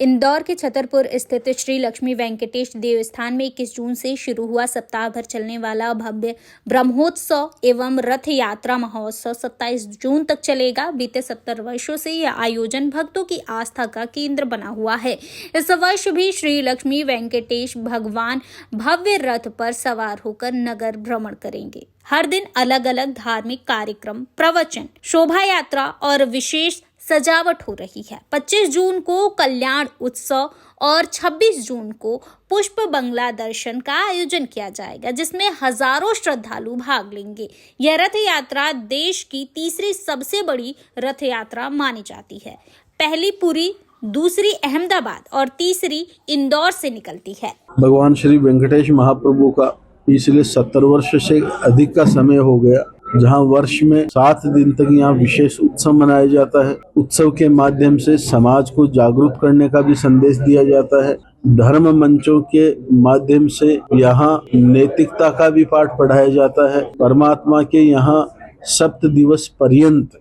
इंदौर के छतरपुर स्थित श्री लक्ष्मी वेंकटेश देवस्थान में 21 जून से शुरू हुआ सप्ताह भर चलने वाला भव्य ब्रह्मोत्सव एवं रथ यात्रा महोत्सव 27 जून तक चलेगा। बीते 70 वर्षों से यह आयोजन भक्तों की आस्था का केंद्र बना हुआ है। इस वर्ष भी श्री लक्ष्मी वेंकटेश भगवान भव्य रथ पर सवार होकर नगर भ्रमण करेंगे। हर दिन अलग अलग धार्मिक कार्यक्रम, प्रवचन, शोभा यात्रा और विशेष सजावट हो रही है। 25 जून को कल्याण उत्सव और 26 जून को पुष्प बंगला दर्शन का आयोजन किया जाएगा, जिसमें हजारों श्रद्धालु भाग लेंगे। यह रथ यात्रा देश की तीसरी सबसे बड़ी रथ यात्रा मानी जाती है। पहली पुरी, दूसरी अहमदाबाद और तीसरी इंदौर से निकलती है। भगवान श्री वेंकटेश महाप्रभु का पिछले 70 वर्ष से अधिक का समय हो गया, जहां वर्ष में 7 दिन तक यहाँ विशेष उत्सव मनाया जाता है। उत्सव के माध्यम से समाज को जागरूक करने का भी संदेश दिया जाता है। धर्म मंचों के माध्यम से यहाँ नैतिकता का भी पाठ पढ़ाया जाता है। परमात्मा के यहाँ 7 दिवस पर्यंत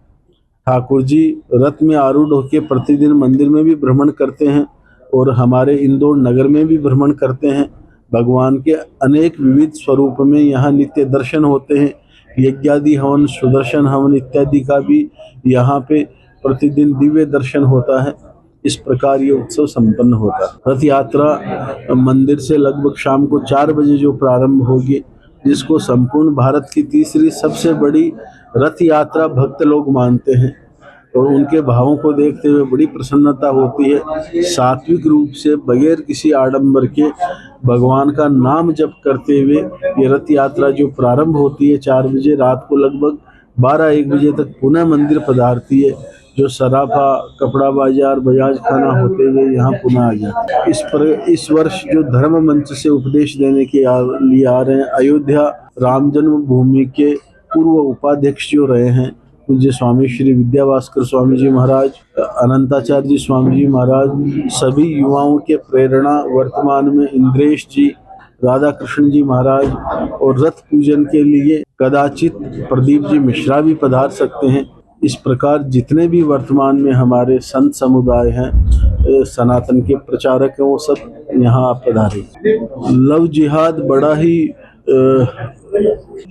ठाकुर जी रथ में आरूढ़ होकर प्रतिदिन मंदिर में भी भ्रमण करते हैं और हमारे इंदौर नगर में भी भ्रमण करते हैं। भगवान के अनेक विविध स्वरूप में यहाँ नित्य दर्शन होते हैं। यज्ञादि हवन, सुदर्शन हवन इत्यादि का भी यहाँ पे प्रतिदिन दिव्य दर्शन होता है। इस प्रकार ये उत्सव संपन्न होता है। रथ यात्रा मंदिर से लगभग शाम को 4 बजे जो प्रारंभ होगी, जिसको संपूर्ण भारत की तीसरी सबसे बड़ी रथ यात्रा भक्त लोग मानते हैं और उनके भावों को देखते हुए बड़ी प्रसन्नता होती है। सात्विक रूप से बगैर किसी आडंबर के भगवान का नाम जप करते हुए ये रथ यात्रा जो प्रारंभ होती है 4 बजे, रात को लगभग 12-1 बजे तक पुनः मंदिर पधारती है, जो सराफा, कपड़ा बाजार, बजाज खाना होते हुए यहाँ पुनः आ गया। इस वर्ष जो धर्म मंच से उपदेश देने के लिए आ रहे हैं, अयोध्या राम जन्मभूमि के पूर्व उपाध्यक्ष जो रहे हैं पूज्य स्वामी श्री विद्यावास्कर स्वामी जी महाराज, अनंताचार्य जी स्वामी जी महाराज, सभी युवाओं के प्रेरणा वर्तमान में इंद्रेश जी, राधा कृष्ण जी महाराज और रथ पूजन के लिए कदाचित प्रदीप जी मिश्रा भी पधार सकते हैं। इस प्रकार जितने भी वर्तमान में हमारे संत समुदाय हैं, सनातन के प्रचारक हैं, वो सब यहाँ पधारे। लव जिहाद बड़ा ही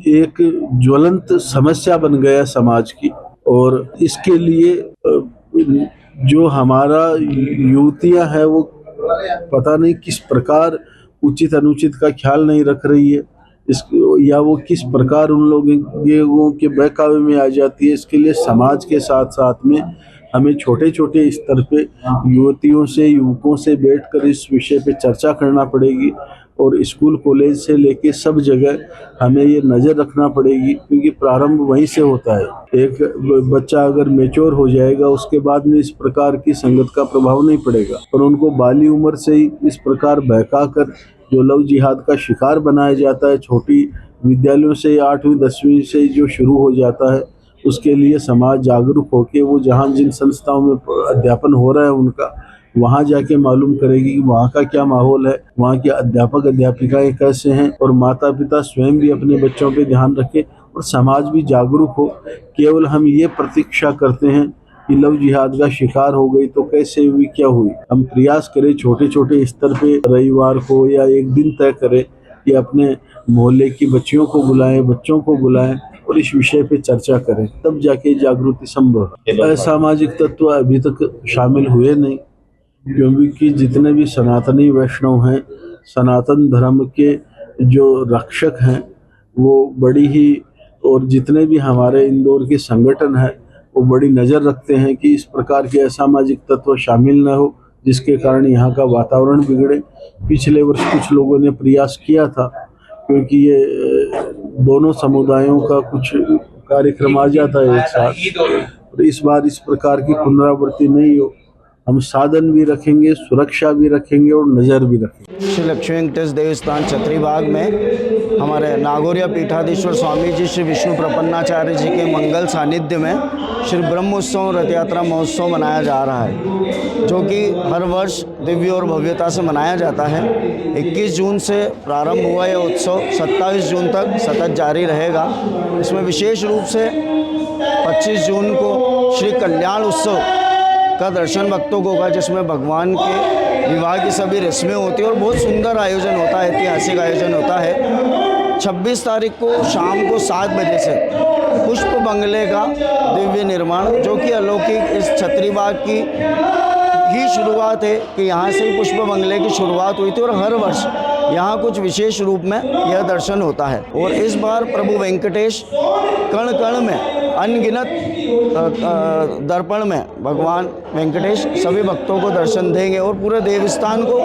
एक ज्वलंत समस्या बन गया समाज की, और इसके लिए जो हमारा युवतियां हैं वो पता नहीं किस प्रकार उचित अनुचित का ख्याल नहीं रख रही है, या वो किस प्रकार उन लोगों के बहकावे में आ जाती है। इसके लिए समाज के साथ साथ में हमें छोटे छोटे स्तर पे युवतियों से, युवकों से बैठकर इस विषय पे चर्चा करना पड़ेगी और स्कूल कॉलेज से लेके सब जगह हमें ये नज़र रखना पड़ेगी, क्योंकि प्रारंभ वहीं से होता है। एक बच्चा अगर मैच्योर हो जाएगा उसके बाद में इस प्रकार की संगत का प्रभाव नहीं पड़ेगा, और उनको बाली उम्र से ही इस प्रकार बहका कर जो लव जिहाद का शिकार बनाया जाता है, छोटी विद्यालयों से 8वीं 10वीं से जो शुरू हो जाता है, उसके लिए समाज जागरूक होकर वो जहाँ जिन संस्थाओं में अध्यापन हो रहा है उनका वहाँ जाके मालूम करेगी कि वहाँ का क्या माहौल है, वहाँ के अध्यापक अध्यापिकाएं कैसे हैं, और माता पिता स्वयं भी अपने बच्चों पे ध्यान रखें और समाज भी जागरूक हो। केवल हम ये प्रतीक्षा करते हैं कि लव जिहाद का शिकार हो गई तो कैसे हुई, क्या हुई। हम प्रयास करें छोटे छोटे स्तर पे, रविवार को या एक दिन तय करें कि अपने मोहल्ले की बच्चियों को बुलाएं, बच्चों को बुलाएं और इस विषय पे चर्चा करें, तब जाके जागृति संभव। असामाजिक तत्व अभी तक शामिल हुए नहीं, क्योंकि जितने भी सनातनी वैष्णव हैं, सनातन धर्म के जो रक्षक हैं, वो बड़ी ही, और जितने भी हमारे इंदौर के संगठन हैं वो बड़ी नज़र रखते हैं कि इस प्रकार के असामाजिक तत्व शामिल न हो, जिसके कारण यहाँ का वातावरण बिगड़े। पिछले वर्ष कुछ लोगों ने प्रयास किया था, क्योंकि ये दोनों समुदायों का कुछ कार्यक्रम आ जाता है एक साथ, और इस बार इस प्रकार की पुनरावृत्ति नहीं हो। हम साधन भी रखेंगे, सुरक्षा भी रखेंगे और नज़र भी रखेंगे। श्री लक्ष्मी वेंकटेश देवस्थान छतरीबाग में हमारे नागौरिया पीठाधीश्वर स्वामी जी श्री विष्णु प्रपन्नाचार्य जी के मंगल सानिध्य में श्री ब्रह्मोत्सव रथ यात्रा महोत्सव मनाया जा रहा है, जो कि हर वर्ष दिव्य और भव्यता से मनाया जाता है। 21 जून से प्रारंभ हुआ यह उत्सव 27 जून तक सतत जारी रहेगा। इसमें विशेष रूप से 25 जून को श्री कल्याण उत्सव का दर्शन भक्तों को होगा, जिसमें भगवान के विवाह की सभी रस्में होती है और बहुत सुंदर आयोजन होता है, ऐतिहासिक आयोजन होता है। 26 तारीख को शाम को 7 बजे से पुष्प बंगले का दिव्य निर्माण, जो कि अलौकिक इस छत्री बाग की ही शुरुआत है कि यहाँ से ही पुष्प बंगले की शुरुआत हुई थी और हर वर्ष यहाँ कुछ विशेष रूप में यह दर्शन होता है। और इस बार प्रभु वेंकटेश कण कण में, अनगिनत दर्पण में भगवान वेंकटेश सभी भक्तों को दर्शन देंगे और पूरे देवस्थान को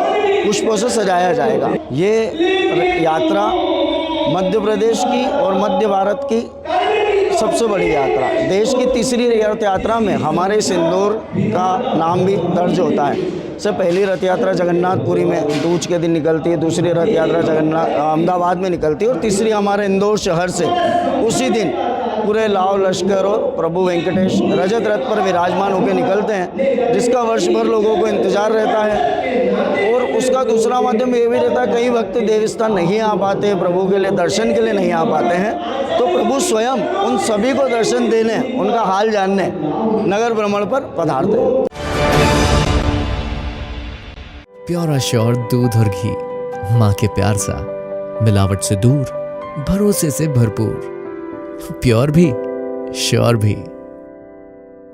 पुष्पों से सजाया जाएगा। ये यात्रा मध्य प्रदेश की और मध्य भारत की सबसे बड़ी यात्रा, देश की तीसरी रथ यात्रा में हमारे इस इंदौर का नाम भी दर्ज होता है। इससे पहली रथ यात्रा जगन्नाथपुरी में दूज के दिन निकलती है, दूसरी रथ यात्रा अहमदाबाद में निकलती है और तीसरी हमारे इंदौर शहर से उसी दिन पूरे लाव लश्कर और प्रभु वेंकटेश रजत रथ पर विराजमान होकर निकलते हैं, जिसका वर्ष भर लोगों को इंतजार रहता है। और उसका दूसरा माध्यम ये भी रहता है, कई भक्त देवस्थान नहीं आ पाते, प्रभु के लिए दर्शन के लिए नहीं आ पाते हैं, तो प्रभु स्वयं उन सभी को दर्शन देने, उनका हाल जानने नगर भ्रमण पर पधारते हैं। प्योर श्योर दूध और घी, माँ के प्यार सा, मिलावट से दूर, भरोसे से भरपूर, प्योर भी श्योर भी।